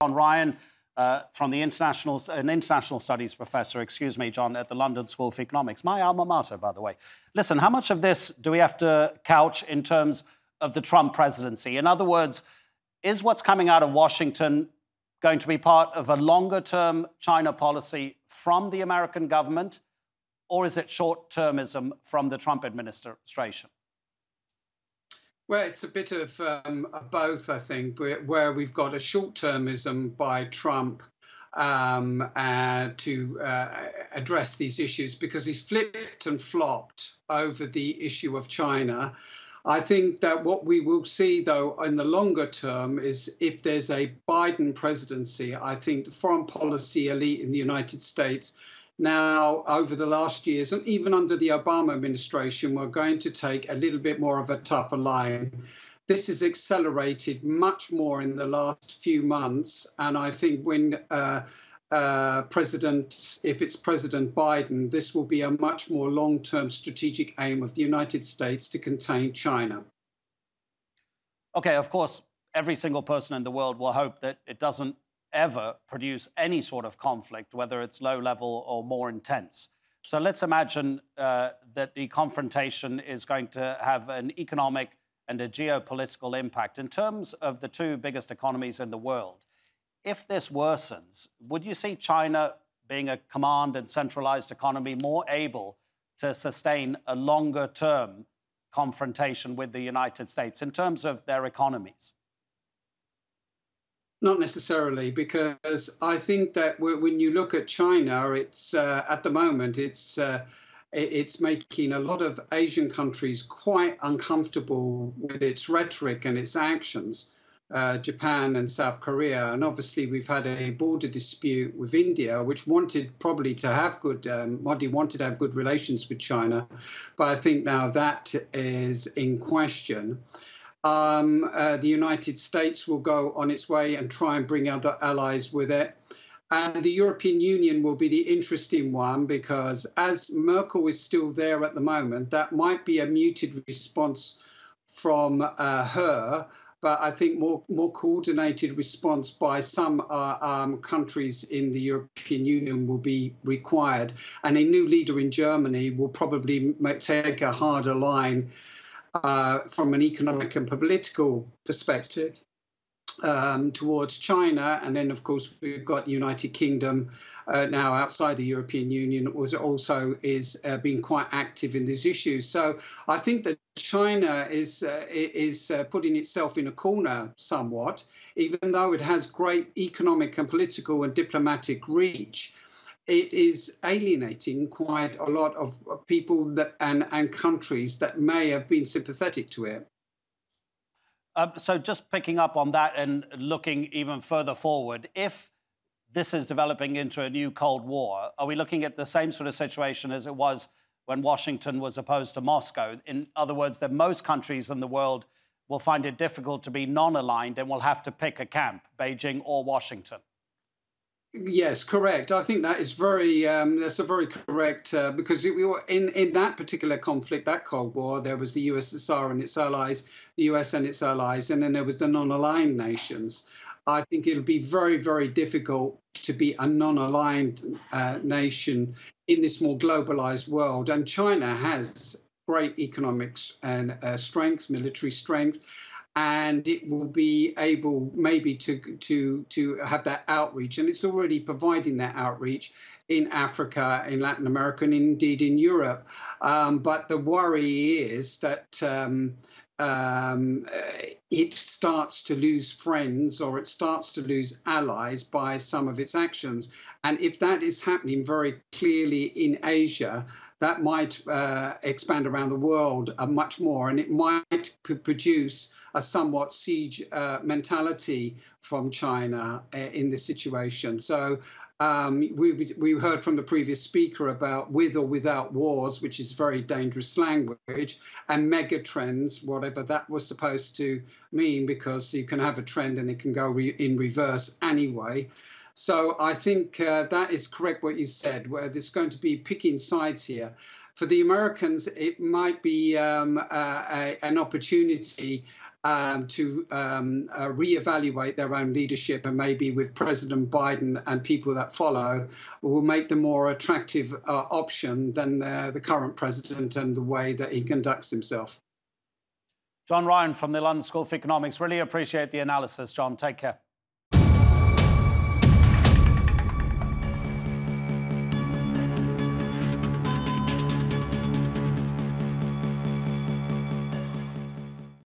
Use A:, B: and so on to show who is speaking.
A: John Ryan, from the international studies professor, excuse me, John, at the London School of Economics. My alma mater, by the way. Listen, how much of this do we have to couch in terms of the Trump presidency? In other words, is what's coming out of Washington going to be part of a longer-term China policy from the American government, or is it short-termism from the Trump administration?
B: Well, it's a bit of both, I think, where we've got a short-termism by Trump to address these issues because he's flipped and flopped over the issue of China. I think that what we will see, though, in the longer term is if there's a Biden presidency, I think the foreign policy elite in the United States now, over the last years, and even under the Obama administration, we're going to take a little bit more of a tougher line. This has accelerated much more in the last few months. And I think when if it's President Biden, this will be a much more long-term strategic aim of the United States to contain China.
A: OK, of course, every single person in the world will hope that it doesn't ever produce any sort of conflict, whether it's low level or more intense. So let's imagine that the confrontation is going to have an economic and a geopolitical impact. In terms of the two biggest economies in the world, if this worsens, would you see China, being a command and centralized economy, more able to sustain a longer-term confrontation with the United States in terms of their economies?
B: Not necessarily, because I think that when you look at China, it's at the moment it's making a lot of Asian countries quite uncomfortable with its rhetoric and its actions. Japan and South Korea, and obviously we've had a border dispute with India, which wanted probably to have Modi wanted to have good relations with China, but I think now that is in question. The United States will go on its way and try and bring other allies with it. And the European Union will be the interesting one because as Merkel is still there at the moment, that might be a muted response from her. But I think more coordinated response by some countries in the European Union will be required. And a new leader in Germany will probably take a harder line from an economic and political perspective towards China. And then, of course, we've got the United Kingdom now outside the European Union, which also is being quite active in this issue. So I think that China is putting itself in a corner somewhat, even though it has great economic and political and diplomatic reach. It is alienating quite a lot of people that and countries that may have been sympathetic to it.
A: So just picking up on that and looking even further forward, if this is developing into a new Cold War, are we looking at the same sort of situation as it was when Washington was opposed to Moscow? In other words, that most countries in the world will find it difficult to be non-aligned and will have to pick a camp, Beijing or Washington.
B: Yes, correct. I think that is that's a very correct, because in that particular conflict, that Cold War, there was the USSR and its allies, the US and its allies, and then there was the non-aligned nations. I think it'll be very, very difficult to be a non-aligned nation in this more globalized world. And China has great economics and strength, military strength. And it will be able maybe to have that outreach. And it's already providing that outreach in Africa, in Latin America, and indeed in Europe. But the worry is that it starts to lose friends or it starts to lose allies by some of its actions. And if that is happening very clearly in Asia, that might expand around the world much more. And it might produce a somewhat siege mentality from China in this situation. So we heard from the previous speaker about with or without wars, which is very dangerous language, and mega trends, whatever that was supposed to mean, because you can have a trend and it can go in reverse anyway. So I think that is correct what you said, where there's going to be picking sides here. For the Americans, it might be an opportunity to reevaluate their own leadership, and maybe with President Biden and people that follow, will make them more attractive option than the current president and the way that he conducts himself.
A: John Ryan from the London School of Economics. Really appreciate the analysis, John. Take care.